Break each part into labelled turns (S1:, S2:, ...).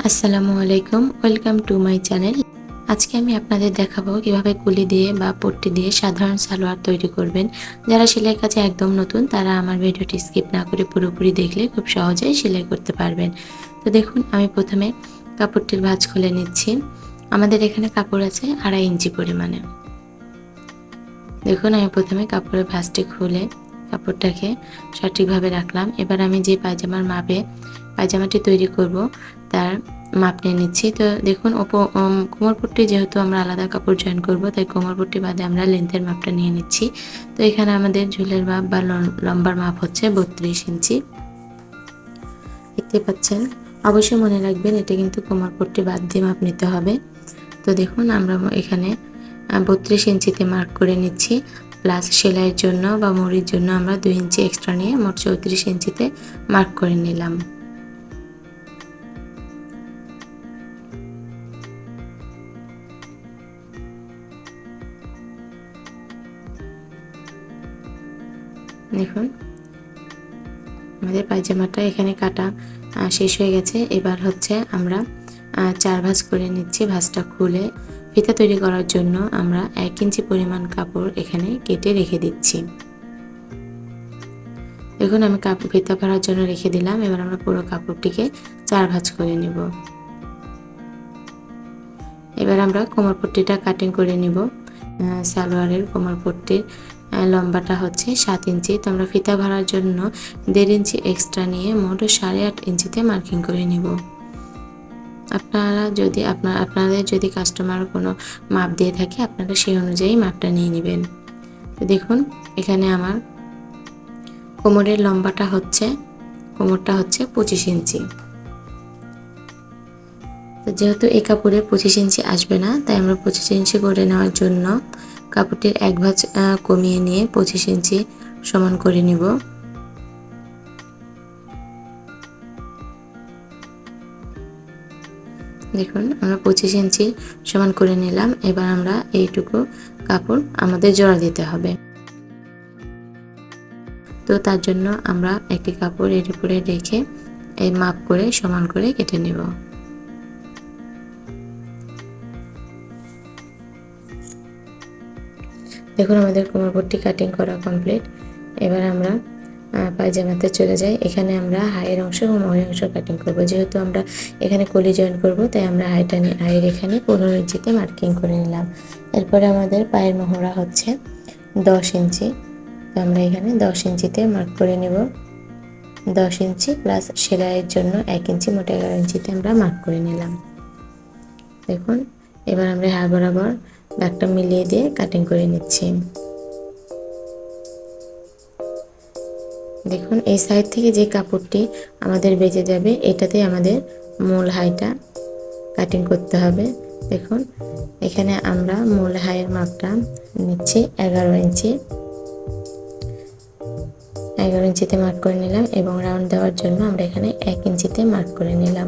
S1: আসসালামু আলাইকুম, welcome to my channel. আজকে আমি আপনাদের দেখাবো কিভাবে কুলি দিয়ে বা পট্টি দিয়ে সাধারণ সালোয়ার তৈরি করবেন। যারা সেলাই কাজে একদম নতুন তারা আমার ভিডিওটি স্কিপ না করে পুরোপুরি দেখলে খুব সহজেই সেলাই করতে পারবেন। তো দেখুন, আমি প্রথমে কাপড়টির ভাঁজ খুলে নিচ্ছি। আমাদের এখানে কাপড় আছে 2.5 ইঞ্চি পরিমাণে। দেখুন, আমি প্রথমে কাপড়ের ভাঁজটি খুলে কাপড়টাকে সঠিকভাবে রাখলাম। এবার আমি যে পায়জামার মাপে পায়জামাটি তৈরি করব তার মাপ নিয়ে নিচ্ছি। তো দেখুন, কোমরপট্টি যেহেতু আমরা আলাদা কাপড় জয়েন করব, তাই কোমরপট্টি বাদে আমরা লেন্থের মাপটা নিয়ে নিচ্ছি। তো এখানে আমাদের ঝুলের মাপ বা লম্বার মাপ হচ্ছে 32 ইঞ্চি। দেখতে পাচ্ছেন, অবশ্যই মনে রাখবেন এটা কিন্তু কোমরপট্টি বাদ দিয়ে মাপ নিতে হবে। তো দেখুন, আমরা এখানে 32 ইঞ্চিতে মার্ক করে নিচ্ছি। প্লাস সেলাইয়ের জন্য বা মুড়ির জন্য আমরা 2 ইঞ্চি এক্সট্রা নিয়ে মোট 34 ইঞ্চিতে মার্ক করে নিলাম। দেখুন, আমাদের পায়জামাটা এখানে কাটা শেষ হয়ে গেছে। এবার হচ্ছে আমরা 4 ভাঁজ করে নিচ্ছি। ভাঁজটা খুলে ফিতা তৈরি করার জন্য আমরা 1 ইঞ্চি পরিমাণ কাপড় এখানে কেটে রেখে দিচ্ছি। দেখুন, আমি ফিতা ভরার জন্য রেখে দিলাম। এবার আমরা পুরো কাপড়টিকে 4 ভাঁজ করে নেব। এবার আমরা কোমরপট্টিটা কাটিং করে নিব। সালোয়ারের কোমরপট্টির লম্বাটা হচ্ছে 7 ইঞ্চি। তো আমরা ফিতা ভরার জন্য 1.5 ইঞ্চি এক্সট্রা নিয়ে মোট 8.5 ইঞ্চিতে মার্কিং করে নিব। আপনাদের যদি কাস্টমার কোনো মাপ দিয়ে থাকে, আপনারা সেই অনুযায়ী মাপটা নিয়ে নেবেন। তো দেখুন, এখানে আমার কোমরটা হচ্ছে 25 ইঞ্চি। তো যেহেতু এই কাপড়ে 25 ইঞ্চি আসবে না, তাই আমরা 25 ইঞ্চি করে নেওয়ার জন্য কাপড়টির 1 ভাঁজ কমিয়ে নিয়ে 25 ইঞ্চি সমান করে নিব। দেখুন, আমরা 25 ইঞ্চি সমান করে নিলাম। এবার আমরা এইটুকু কাপড় আমাদের জোড়া দিতে হবে। তো তার জন্য আমরা একটি কাপড় এর উপরে রেখে এই মাপ করে সমান করে কেটে নেব। দেখুন, আমাদের কোমরপট্টি কাটিং করা কমপ্লিট। এবার আমরা পায়জামাতে চলে যাই। এখানে আমরা হাইয়ের অংশ এবং মহরের অংশ কাটিং করব। যেহেতু আমরা এখানে কলি জয়েন করব, তাই আমরা হাইয়ের এখানে 15 ইঞ্চিতে মার্কিং করে নিলাম। এরপরে আমাদের পায়ের মহড়া হচ্ছে 10 ইঞ্চি। তো আমরা এখানে 10 ইঞ্চিতে মার্ক করে নেব। 10 ইঞ্চি প্লাস সেলাইয়ের জন্য 1 ইঞ্চি, মোট 11 ইঞ্চিতে আমরা মার্ক করে নিলাম। দেখুন, এবার আমরা হাড় বরাবর দাগটা মিলিয়ে দিয়ে কাটিং করে নিচ্ছি। দেখুন, এই সাইড থেকে যে কাপড়টি আমাদের বেঁচে যাবে, এটাতে আমাদের মূল হাইটা কাটিং করতে হবে। দেখুন, এখানে আমরা মূল হাইয়ের মাপটা নিচ্ছি 11 ইঞ্চি। 11 ইঞ্চিতে মার্ক করে নিলাম এবং রাউন্ড দেওয়ার জন্য আমরা এখানে 1 ইঞ্চিতে মার্ক করে নিলাম।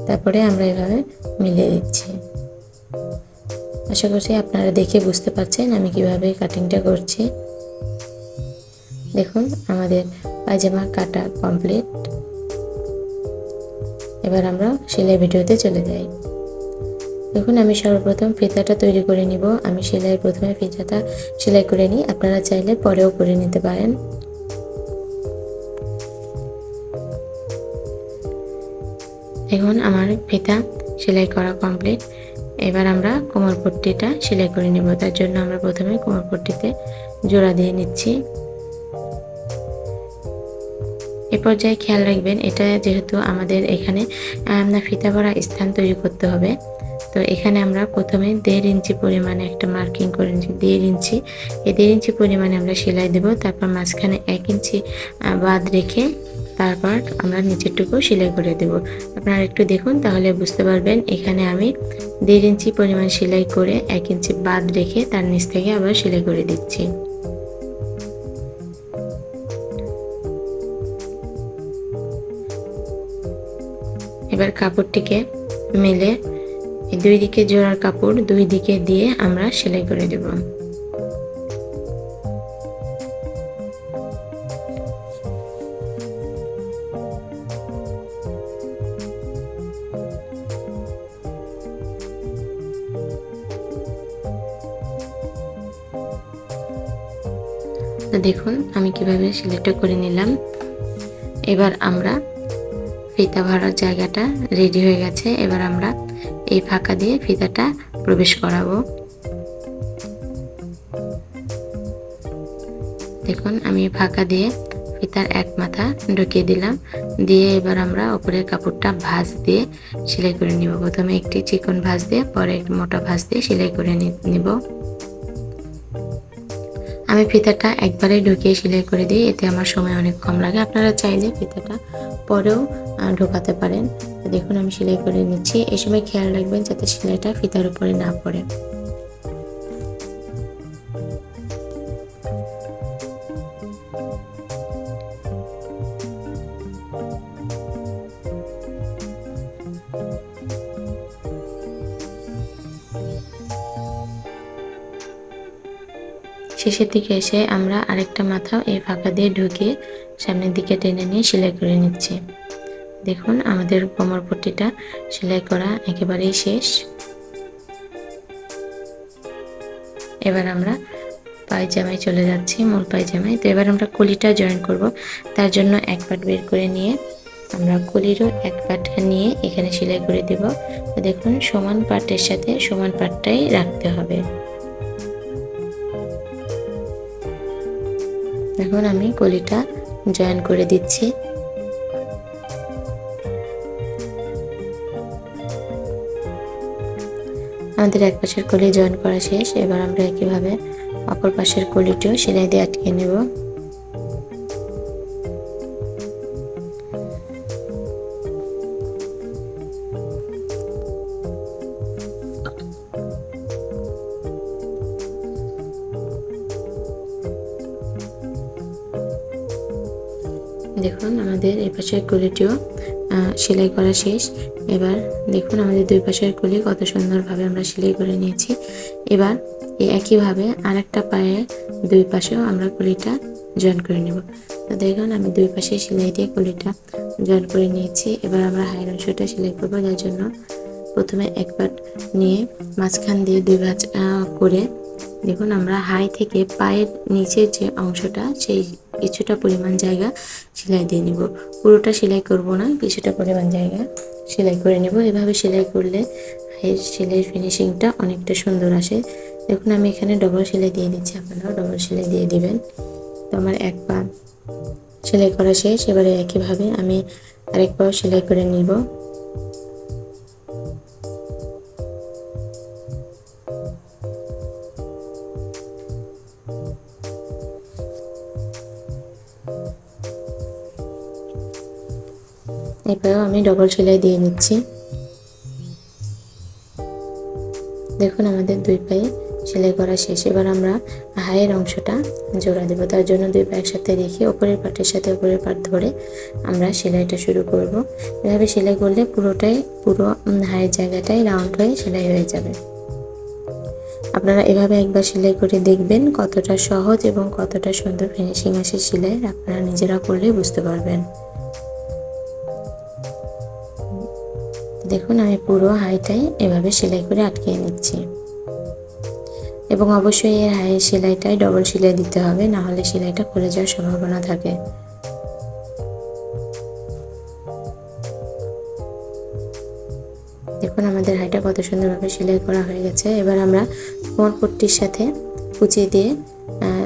S1: তারপরে আমরা এভাবে মিলিয়ে দিচ্ছি। আশা করছি আপনারা দেখে বুঝতে পারছেন আমি কিভাবে কাটিংটা করছি। দেখুন, আমাদের পায়জামা কাটা কমপ্লিট। এবার আমরা সেলাই ভিডিওতে চলে যাই। দেখুন, আমি সর্বপ্রথম ফিতাটা তৈরি করে নিব। আমি প্রথমে ফিতাটা সেলাই করে নিই, আপনারা চাইলে পরেও করে নিতে পারেন। এখন আমার ফিতা সেলাই করা কমপ্লিট। এবার আমরা কোমরপট্টিটা সেলাই করে নিব। তার জন্য আমরা প্রথমে কোমরপট্টিতে জোড়া দিয়ে নিচ্ছি। এ পর্যায়ে খেয়াল রাখবেন, এটা যেহেতু আমাদের এখানে ফিতা ভরা স্থান তৈরি করতে হবে, তো এখানে আমরা প্রথমে 1.5 ইঞ্চি পরিমাণে একটা মার্কিং করে নিচ্ছি। 1.5 ইঞ্চি, এই 1.5 ইঞ্চি পরিমাণে আমরা সেলাই দেব। তারপর মাঝখানে 1 ইঞ্চি বাদ রেখে তারপর আমরা নিচেরটুকু সেলাই করে দেব। আপনারা একটু দেখুন, তাহলে বুঝতে পারবেন। এখানে আমি 1.5 ইঞ্চি পরিমাণ সেলাই করে 1 ইঞ্চি বাদ রেখে তার নিচ থেকে আবার সেলাই করে দিচ্ছি। এবার কাপড়টিকে মেলে দুই দিকে জোড়ার কাপড় দুই দিকে দিয়ে আমরা সেলাই করে দেব। দেখুন আমি কিভাবে সেলাইটা করে নিলাম। এবার আমরা ফিতা ভরার জায়গাটা রেডি হয়ে গেছে। এবার আমরা এই ফাঁকা দিয়ে ফিতাটা প্রবেশ করাবো। দেখুন আমি ফাঁকা দিয়ে ফিতার এক মাথা ঢুকিয়ে দিলাম, দিয়ে এবার আমরা উপরের কাপড়টা ভাঁজ দিয়ে সেলাই করে নিব। প্রথমে একটি চিকন ভাঁজ দিয়ে পরে একটি মোটা ভাঁজ দিয়ে সেলাই করে নিব। আমি ফিতাটা একবারেই ঢুকিয়ে সেলাই করে দিই, এতে আমার সময় অনেক কম লাগে। আপনারা চাইলে ফিতাটা পরেও ঢোকাতে পারেন। দেখুন আমি সেলাই করে নিচ্ছি। এই সময় খেয়াল রাখবেন যাতে সেলাইটা ফিতার উপরে না পড়ে। শেষের দিকে এসে আমরা আরেকটা মাথাও এই ফাঁকা দিয়ে ঢুকিয়ে সামনের দিকে টেনে নিয়ে সেলাই করে নিচ্ছি। দেখুন আমাদের কোমর পট্টিটা সেলাই করা একেবারেই শেষ। এবার আমরা পায়জামায় চলে যাচ্ছি, মূল পায়জামায়। তো এবার আমরা কলিটা জয়েন করব। তার জন্য এক পাট বের করে নিয়ে আমরা কলিরও এক পাট নিয়ে এখানে সেলাই করে দেব। দেখুন সমান পাটের সাথে সমান পাটটাই রাখতে হবে। এখন আমি কলিটা জয়েন করে দিচ্ছি। আমাদের এক পাশের কলি জয়েন করা শেষ। এবার আমরা একইভাবে অপর পাশের কলিটিও সেলাই দিয়ে আটকে নেব। দেখুন আমাদের এই পাশের কলিটিও সেলাই করা শেষ। এবার দেখুন আমাদের দুই পাশের কলি কত সুন্দরভাবে আমরা সেলাই করে নিয়েছি। এবার এই একইভাবে আরেকটা পায়ে দুই পাশেও আমরা কলিটা জয়েন করে নেব। তো দেখুন আমি দুই পাশে সেলাই দিয়ে কলিটা জয়েন করে নিয়েছি। এবার আমরা হাইয়ের অংশটা সেলাই করব। যার জন্য প্রথমে এক পাট নিয়ে মাঝখান দিয়ে দুই ভাঁজ করে দেখুন আমরা হাই থেকে পায়ের নিচের যে অংশটা সেই কিছুটা পরিমাণ জায়গা সেলাই দিয়ে নিব। পুরোটা সেলাই করব না, কিছুটা পরিমাণ জায়গা সেলাই করে নেব। এভাবে সেলাই করলে হাইয়ের সেলাইয়ের ফিনিশিংটা অনেকটা সুন্দর আসে। দেখুন আমি এখানে ডবল সেলাই দিয়ে দিচ্ছি, আপনারাও ডবল সেলাই দিয়ে দিবেন। তো আমার এক পা সেলাই করা শেষ। এবারে একইভাবে আমি আরেক পাও সেলাই করে নিব। এবারেও আমি ডবল সেলাই দিয়ে নিচ্ছি। দেখুন আমাদের দুই পায়ে সেলাই করা শেষ। এবার আমরা হাইয়ের অংশটা জোড়া দেব। তার জন্য দুই পা একসাথে রেখে উপরের পাটের সাথে উপরের পাট ধরে আমরা সেলাইটা শুরু করব। এভাবে সেলাই করলে পুরো হাইয়ের জায়গাটাই রাউন্ড হয়ে সেলাই হয়ে যাবে। আপনারা এভাবে একবার সেলাই করে দেখবেন কতটা সহজ এবং কতটা সুন্দর ফিনিশিং আসে সেলাই। আপনারা নিজেরা করলে বুঝতে পারবেন। দেখুন আমি পুরো হাইটাই এভাবে সেলাই করে আটকিয়ে নিচ্ছি এবং অবশ্যই এর হাইয়ের সেলাইটাই ডবল সেলাই দিতে হবে, না হলে সেলাইটা খুলে যাওয়ার সম্ভাবনা থাকে। দেখুন আমাদের হাইটা কত সুন্দরভাবে সেলাই করা হয়ে গেছে। এবার আমরা কোমর পট্টির সাথে কুচি দিয়ে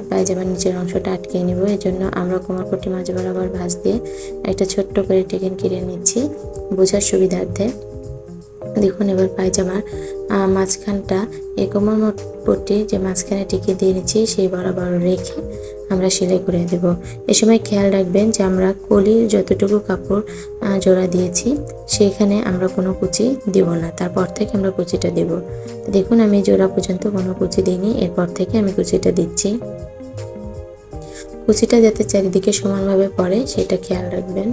S1: পায়জামার নিচের অংশটা আটকিয়ে নিব। এর জন্য আমরা কোমর পট্টি মাঝ বরাবর ভাঁজ দিয়ে একটা ছোট্ট করে টেকেন কেটে নিচ্ছি বোঝার সুবিধার্থে। দেখুন এবার পায়জামার মাঝখানটা এই কোমর পট্টি যে মাঝখানে টিকে দিয়ে নিচ্ছি সেই বরাবর রেখে আমরা সেলাই করে দেব। এ সময় খেয়াল রাখবেন যে আমরা কলির যতটুকু কাপড় জোড়া দিয়েছি সেখানে আমরা কোনো কুচি দেব না, তারপর থেকে আমরা কুচিটা দেব। দেখুন আমি জোড়া পর্যন্ত কোনো কুচি দিইনি, এরপর থেকে আমি কুচিটা দিচ্ছি। কুচিটা যাতে চারিদিকে সমানভাবে পড়ে সেটা খেয়াল রাখবেন।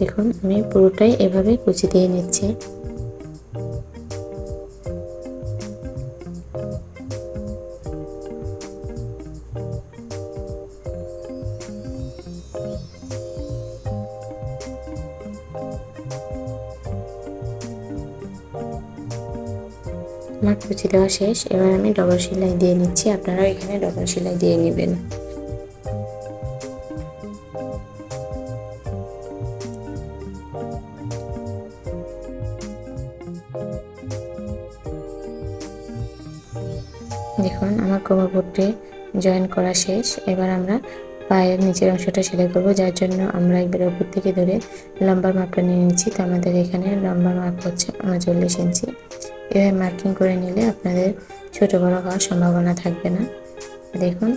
S1: দেখুন আমি পুরোটাই এভাবে কুচি দিয়ে নিচ্ছি। আমার কুচি দেওয়া শেষ। এবার আমি ডবল সেলাই দিয়ে নিচ্ছি, আপনারাও এখানে ডবল সেলাই দিয়ে নেবেন। দেখুন আমার কোমর পট্টি জয়েন করা শেষ। এবার আমরা পায়ের নিচের অংশটা সেলাই করব, যার জন্য আমরা একবার উপর থেকে ধরে লম্বার মাপটা নিয়ে নিচ্ছি। তো আমাদের এখানে লম্বার মাপ হচ্ছে 39 ইঞ্চি। এভাবে মার্কিং করে নিলে আপনাদের ছোট বড় হওয়ার সম্ভাবনা থাকবে না। দেখুন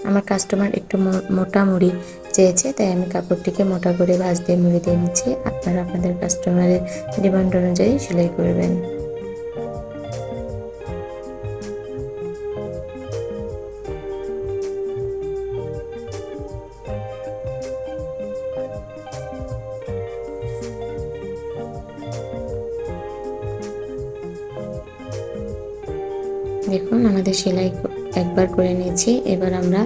S1: আমার কাস্টমার একটু মোটা মুড়ি চেয়েছে, তাই আমি কাপড়টিকে মোটা করে ভাঁজ দিয়ে মুড়ি দিয়ে নিচ্ছি। আপনারা আপনাদের কাস্টমারের ডিমান্ড অনুযায়ী সেলাই করবেন। দেখুন আমাদের সেলাই একবার করে নিয়েছি। এবার আমরা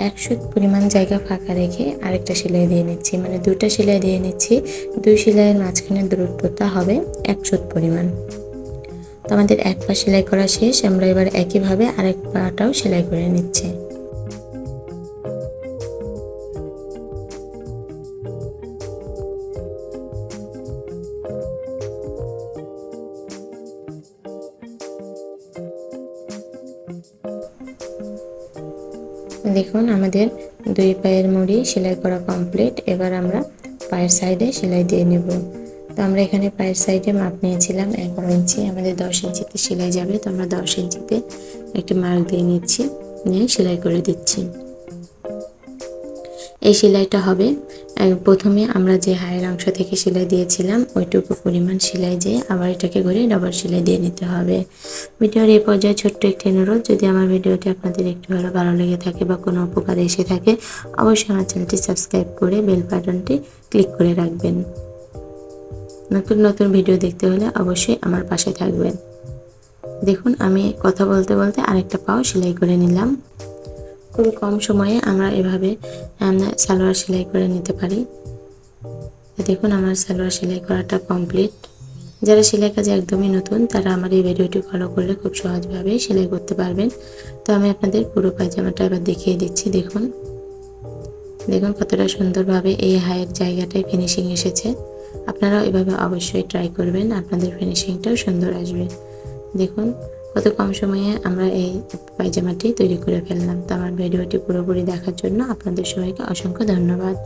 S1: 1 সুত পরিমাণ জায়গা ফাঁকা রেখে আরেকটা সেলাই দিয়ে নিচ্ছি, মানে 2টা সেলাই দিয়ে নিচ্ছি। 2 সেলাইয়ের মাঝখানের দূরত্বটা হবে 1 সুত পরিমাণ। তো আমাদের এক পা সেলাই করা শেষ। আমরা এবার একইভাবে আরেক পাটাও সেলাই করে নিচ্ছি। দেখুন আমাদের 2 পায়ের মুড়ি সেলাই করা কমপ্লিট। এবার আমরা পায়ের সাইডে সেলাই দিয়ে নেব। তো আমরা এখানে পায়ের সাইডে মাপ নিয়েছিলাম 11 ইঞ্চি, আমাদের 10 ইঞ্চিতে সেলাই যাবে। তো আমরা 10 ইঞ্চিতে একটা মার্ক দিয়ে নিচ্ছি, নিয়ে সেলাই করে দিচ্ছি। এই সেলাইটা হবে প্রথমে আমরা যে হায়ের অংশ থেকে সেলাই দিয়েছিলাম ওইটুকু পরিমাণ সেলাই দিয়ে আবার এটাকে ঘুরে ডবল সেলাই দিয়ে নিতে হবে। ভিডিওর এই পর্যায়ে ছোট্ট একটি অনুরোধ, যদি আমার ভিডিওটি আপনাদের একটু ভালো লেগে থাকে বা কোনো উপকারে এসে থাকে, অবশ্যই আমার চ্যানেলটি সাবস্ক্রাইব করে বেল বাটনটি ক্লিক করে রাখবেন। নতুন ভিডিও দেখতে হলে অবশ্যই আমার পাশে থাকবেন। দেখুন আমি কথা বলতে বলতে আরেকটা পাও সেলাই করে নিলাম। খুবই কম সময়ে আমরা এভাবে সালোয়ার সেলাই করে নিতে পারি। দেখুন আমার সালোয়ার সেলাই করাটা কমপ্লিট। যারা সেলাই কাজে একদমই নতুন তারা আমার এই ভিডিওটি ফলো করলে খুব সহজভাবে সেলাই করতে পারবেন। তো আমি আপনাদের পুরো পায়জামাটা এবার দেখিয়ে দিচ্ছি। দেখুন কতটা সুন্দরভাবে এই হায়ের জায়গাটায় ফিনিশিং এসেছে। আপনারাও এভাবে অবশ্যই ট্রাই করবেন, আপনাদের ফিনিশিংটাও সুন্দর আসবে। দেখুন কত কম সময়ে আমরা এই পায়জামাটি তৈরি করে ফেললাম। তো আমার ভিডিওটি পুরোপুরি দেখার জন্য আপনাদের সবাইকে অসংখ্য ধন্যবাদ।